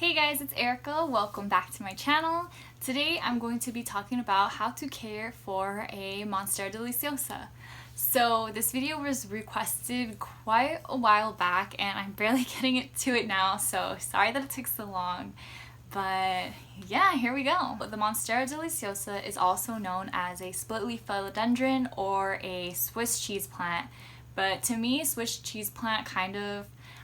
Hey guys, it's Erica. Welcome back to my channel. Today I'm going to be talking about how to care for a Monstera Deliciosa. So this video was requested quite a while back and I'm barely getting to it now, so sorry that it took so long. But yeah, here we go. The Monstera Deliciosa is also known as a split-leaf philodendron or a Swiss cheese plant. But to me, Swiss cheese plant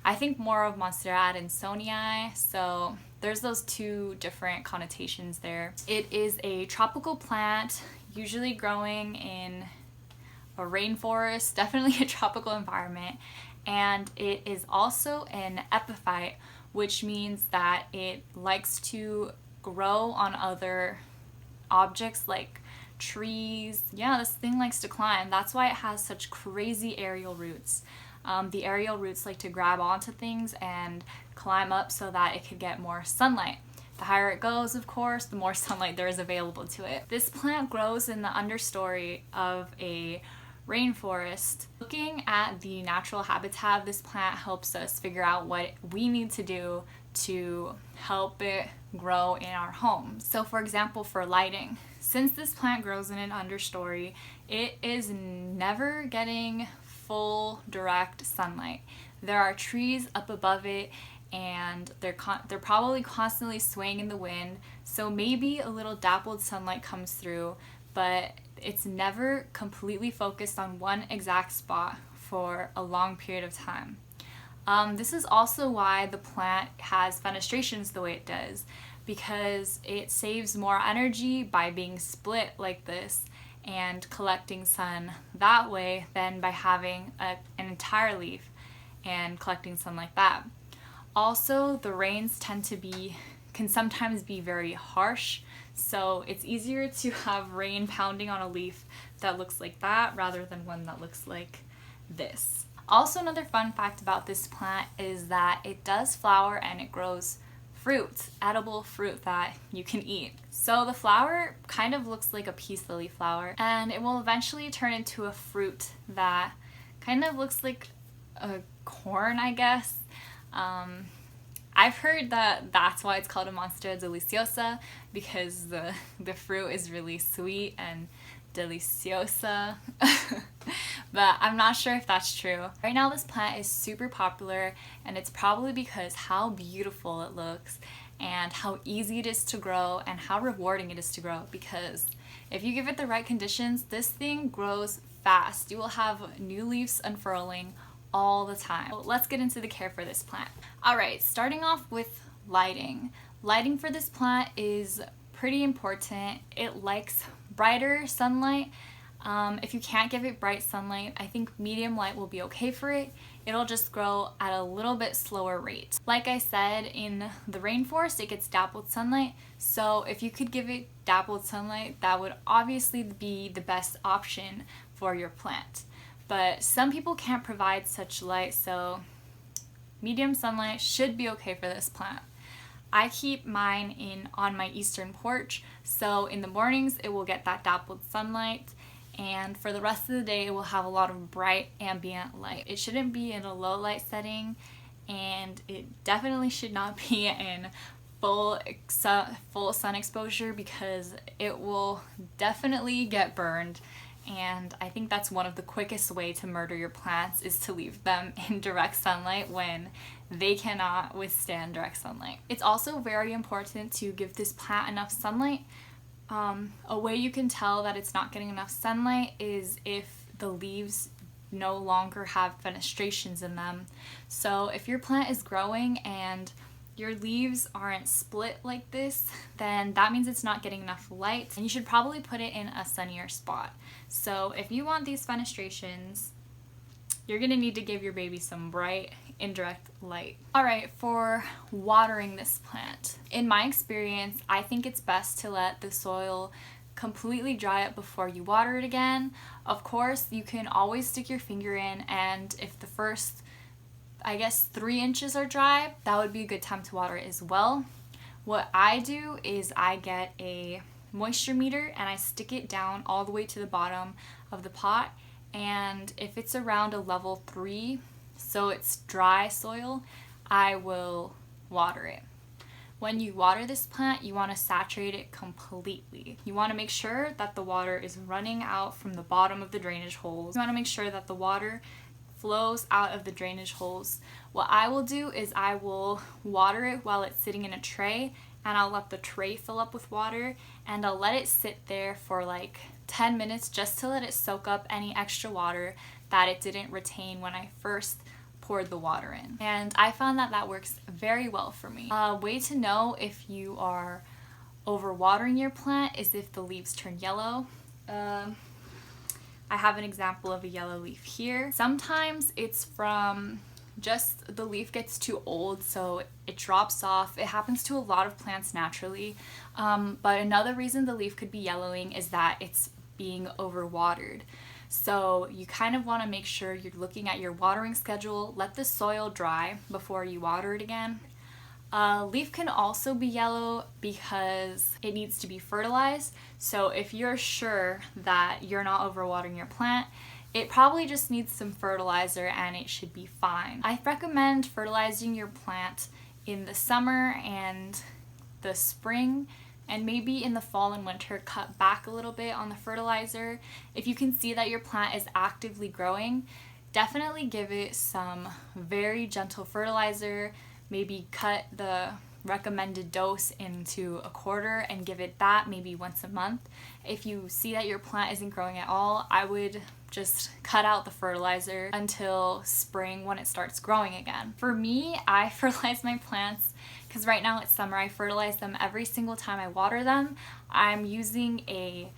I think more of Monstera Adansonii, so there's those two different connotations there. It is a tropical plant, usually growing in a rainforest, definitely a tropical environment, and it is also an epiphyte, which means that it likes to grow on other objects like trees. Yeah, this thing likes to climb. That's why it has such crazy aerial roots. The aerial roots like to grab onto things and climb up so that it could get more sunlight. The higher it goes, of course, the more sunlight there is available to it. This plant grows in the understory of a rainforest. Looking at the natural habitat of this plant helps us figure out what we need to do to help it grow in our homes. So for example, for lighting, since this plant grows in an understory, it is never getting full direct sunlight. There are trees up above it and they're probably constantly swaying in the wind, so maybe a little dappled sunlight comes through, but it's never completely focused on one exact spot for a long period of time. This is also why the plant has fenestrations the way it does, because it saves more energy by being split like this and collecting sun that way than by having an entire leaf and collecting sun like that. Also, the rains can sometimes be very harsh, so it's easier to have rain pounding on a leaf that looks like that rather than one that looks like this. Also, another fun fact about this plant is that it does flower and it grows fruit, edible fruit that you can eat. So the flower kind of looks like a peace lily flower, and it will eventually turn into a fruit that kind of looks like a corn, I guess. I've heard that that's why it's called a Monstera Deliciosa, because the fruit is really sweet and deliciosa. But I'm not sure if that's true. Right now this plant is super popular, and it's probably because how beautiful it looks and how easy it is to grow and how rewarding it is to grow, because if you give it the right conditions, this thing grows fast. You will have new leaves unfurling all the time. Well, let's get into the care for this plant. Alright, starting off with lighting. Lighting for this plant is pretty important. It likes brighter sunlight. If you can't give it bright sunlight, I think medium light will be okay for it. It'll just grow at a little bit slower rate. Like I said, in the rainforest it gets dappled sunlight, so if you could give it dappled sunlight, that would obviously be the best option for your plant. But some people can't provide such light, so medium sunlight should be okay for this plant. I keep mine on my eastern porch, so in the mornings it will get that dappled sunlight, and for the rest of the day it will have a lot of bright ambient light. It shouldn't be in a low light setting, and it definitely should not be in full sun exposure, because it will definitely get burned. And I think that's one of the quickest way to murder your plants, is to leave them in direct sunlight when they cannot withstand direct sunlight. It's also very important to give this plant enough sunlight. A way you can tell that it's not getting enough sunlight is if the leaves no longer have fenestrations in them. So if your plant is growing and your leaves aren't split like this, then that means it's not getting enough light, and you should probably put it in a sunnier spot. So if you want these fenestrations, you're gonna need to give your baby some bright indirect light. Alright, for watering this plant. In my experience, I think it's best to let the soil completely dry up before you water it again. Of course, you can always stick your finger in, and if the first 3 inches are dry, that would be a good time to water it as well. What I do is I get a moisture meter and I stick it down all the way to the bottom of the pot, and if it's around a level 3, so it's dry soil, I will water it. when you water this plant, you want to saturate it completely. You want to make sure that the water is running out from the bottom of the drainage holes. You want to make sure that the water flows out of the drainage holes. What I will do is I will water it while it's sitting in a tray, and I'll let the tray fill up with water, and I'll let it sit there for like 10 minutes just to let it soak up any extra water that it didn't retain when I first poured the water in. And I found that that works very well for me. A way to know if you are overwatering your plant is if the leaves turn yellow. I have an example of a yellow leaf here. Sometimes it's from just the leaf gets too old, so it drops off. It happens to a lot of plants naturally. But another reason the leaf could be yellowing is that it's being overwatered. So you kind of want to make sure you're looking at your watering schedule. Let the soil dry before you water it again. Leaf can also be yellow because it needs to be fertilized. So if you're sure that you're not overwatering your plant, it probably just needs some fertilizer and it should be fine. I recommend fertilizing your plant in the summer and the spring, and maybe in the fall and winter cut back a little bit on the fertilizer. If you can see that your plant is actively growing, definitely give it some very gentle fertilizer. Maybe cut the recommended dose into a quarter and give it that maybe once a month. If you see that your plant isn't growing at all, I would just cut out the fertilizer until spring when it starts growing again. For me, I fertilize my plants because right now it's summer. I fertilize them every single time I water them. I'm using a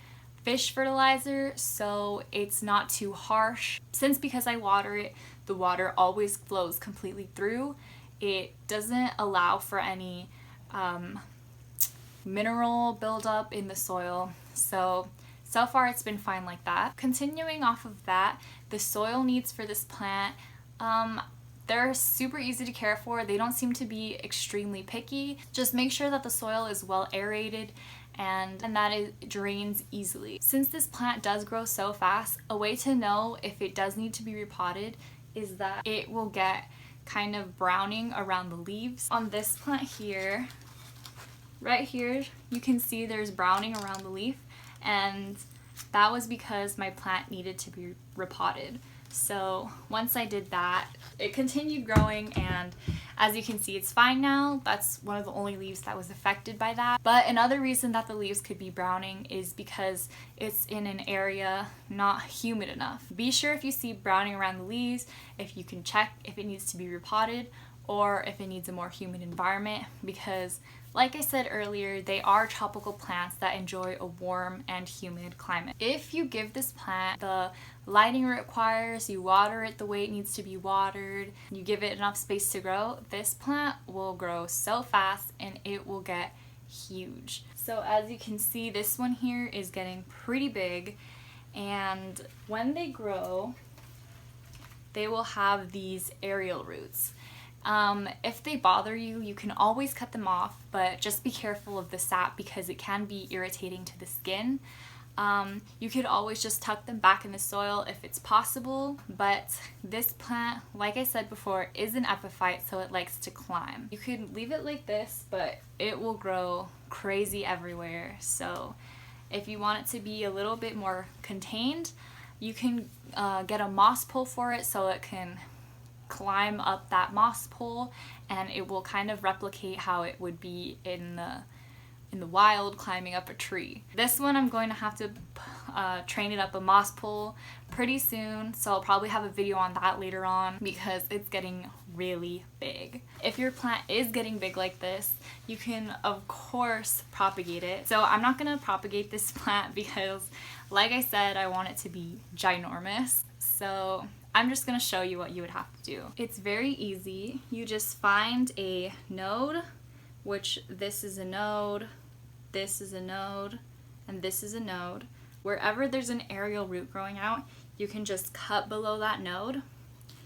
fish fertilizer, so it's not too harsh. Because I water it, the water always flows completely through. It doesn't allow for any mineral buildup in the soil. So far it's been fine like that. Continuing off of that, the soil needs for this plant, they're super easy to care for. They don't seem to be extremely picky. Just make sure that the soil is well aerated and that it drains easily. Since this plant does grow so fast, a way to know if it does need to be repotted is that it will get kind of browning around the leaves. On this plant here, right here, you can see there's browning around the leaf, and that was because my plant needed to be repotted. So once I did that, it continued growing, and as you can see, it's fine now. That's one of the only leaves that was affected by that. But another reason that the leaves could be browning is because it's in an area not humid enough. Be sure if you see browning around the leaves, if you can check if it needs to be repotted or if it needs a more humid environment, because like I said earlier, they are tropical plants that enjoy a warm and humid climate. If you give this plant the lighting it requires, you water it the way it needs to be watered, you give it enough space to grow, this plant will grow so fast and it will get huge. So as you can see, this one here is getting pretty big, and when they grow, they will have these aerial roots. If they bother you, you can always cut them off, but just be careful of the sap because it can be irritating to the skin. You could always just tuck them back in the soil if it's possible, but this plant, like I said before, is an epiphyte, so it likes to climb. You could leave it like this, but it will grow crazy everywhere. So if you want it to be a little bit more contained, you can get a moss pole for it so it can climb up that moss pole, and it will kind of replicate how it would be in the wild climbing up a tree. This one I'm going to have to train it up a moss pole pretty soon, so I'll probably have a video on that later on because it's getting really big. If your plant is getting big like this, you can of course propagate it. So I'm not gonna propagate this plant because like I said, I want it to be ginormous. So I'm just going to show you what you would have to do. It's very easy. You just find a node, which this is a node, this is a node, and this is a node. Wherever there's an aerial root growing out, you can just cut below that node.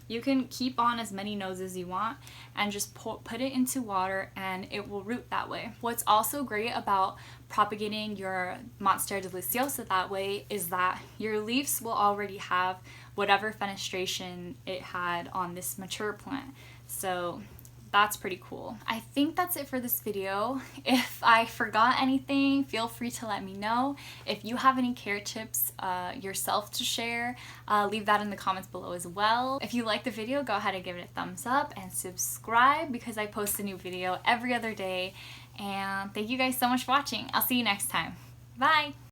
You can keep on as many nodes as you want and just put it into water and it will root that way. What's also great about propagating your Monstera Deliciosa that way is that your leaves will already have whatever fenestration it had on this mature plant. So that's pretty cool. I think that's it for this video. If I forgot anything, feel free to let me know. If you have any care tips yourself to share, leave that in the comments below as well. If you like the video, go ahead and give it a thumbs up and subscribe because I post a new video every other day. And thank you guys so much for watching. I'll see you next time. Bye!